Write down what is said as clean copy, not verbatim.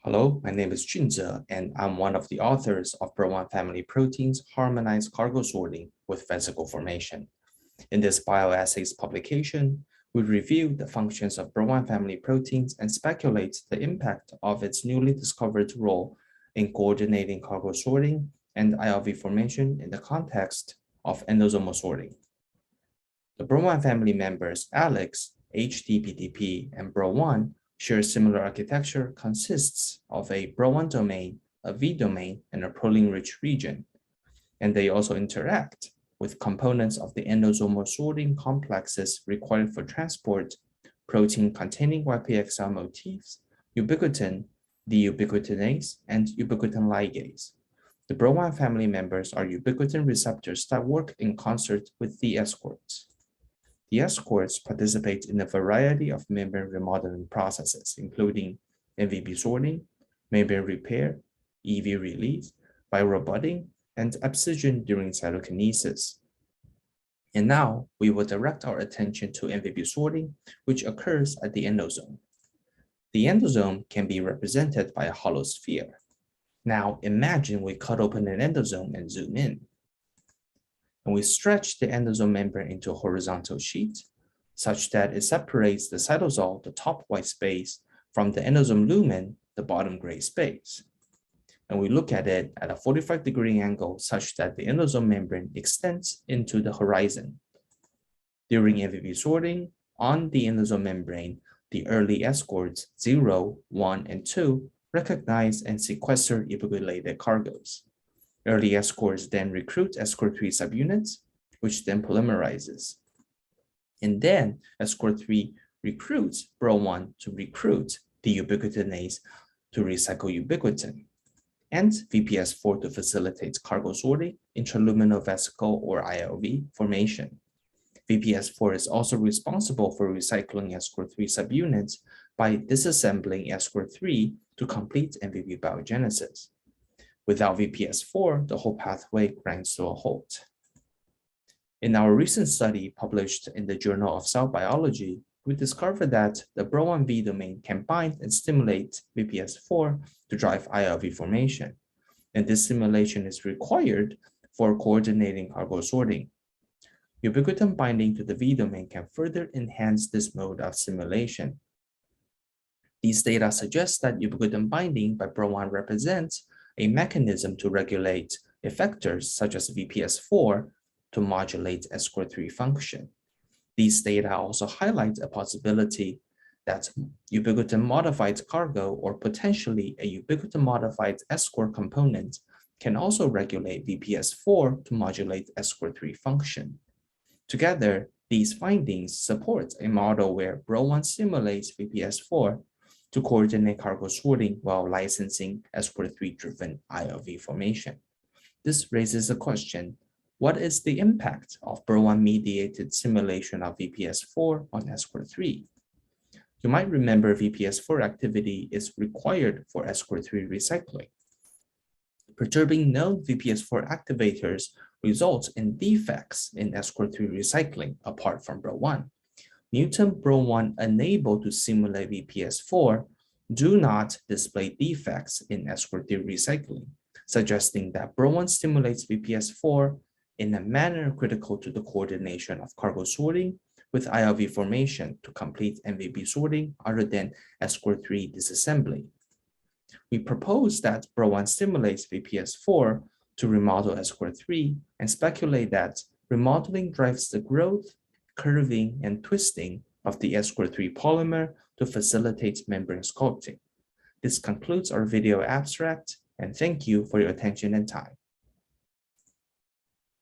Hello, my name is Junze, and I'm one of the authors of Bro1 family proteins harmonize cargo sorting with vesicle formation. In this BioEssays publication, we review the functions of Bro1 family proteins and speculate the impact of its newly discovered role in coordinating cargo sorting and ILV formation in the context of endosomal sorting. The Bro1 family members Alex, HTPTP, and Bro1 share similar architecture consists of a Bro1 domain, a V domain, and a proline-rich region. And they also interact with components of the endosomal sorting complexes required for transport, protein containing YPXL motifs, ubiquitin, deubiquitinase, and ubiquitin ligase. The Bro1 family members are ubiquitin receptors that work in concert with the escorts. The escorts participate in a variety of membrane remodeling processes, including MVP sorting, membrane repair, EV release, viral budding, and abscission during cytokinesis. And now we will direct our attention to MVP sorting, which occurs at the endosome. The endosome can be represented by a hollow sphere. Now imagine we cut open an endosome and zoom in. And we stretch the endosome membrane into a horizontal sheet such that it separates the cytosol, the top white space, from the endosome lumen, the bottom gray space. And we look at it at a 45-degree angle such that the endosome membrane extends into the horizon. During MVP sorting, on the endosome membrane, the early escorts 0, 1, and 2 recognize and sequester ubiquitinated cargoes. Early escorts then recruit escort 3 subunits, which then polymerizes. And then escort 3 recruits Bro1 to recruit the ubiquitinase to recycle ubiquitin, and VPS4 to facilitate cargo sorting, intraluminal vesicle or ILV formation. VPS4 is also responsible for recycling escort 3 subunits by disassembling escort 3 to complete MVP biogenesis. Without VPS4, the whole pathway grinds to a halt. In our recent study published in the Journal of Cell Biology, we discovered that the Bro1 V domain can bind and stimulate VPS4 to drive ILV formation, and this stimulation is required for coordinating cargo sorting. Ubiquitin binding to the V domain can further enhance this mode of stimulation. These data suggest that ubiquitin binding by Bro1 represents a mechanism to regulate effectors such as VPS4 to modulate escort 3 function. These data also highlight a possibility that ubiquitin-modified cargo or potentially a ubiquitin-modified escort component can also regulate VPS4 to modulate escort 3 function. Together, these findings support a model where Bro1 stimulates VPS4 to coordinate cargo sorting while licensing escort 3-driven ILV formation. This raises the question, what is the impact of Bro1-mediated simulation of VPS4 on escort 3? You might remember VPS4 activity is required for escort 3 recycling. Perturbing known VPS4 activators results in defects in escort 3 recycling apart from Bro1. Mutant Bro1 unable to simulate VPS4 do not display defects in escort 3 recycling, suggesting that Bro1 stimulates VPS4 in a manner critical to the coordination of cargo sorting with ILV formation to complete MVP sorting other than escort 3 disassembly. We propose that Bro1 stimulates VPS4 to remodel escort 3 and speculate that remodeling drives the growth, curving, and twisting of the escort 3 polymer to facilitate membrane sculpting. This concludes our video abstract, and thank you for your attention and time.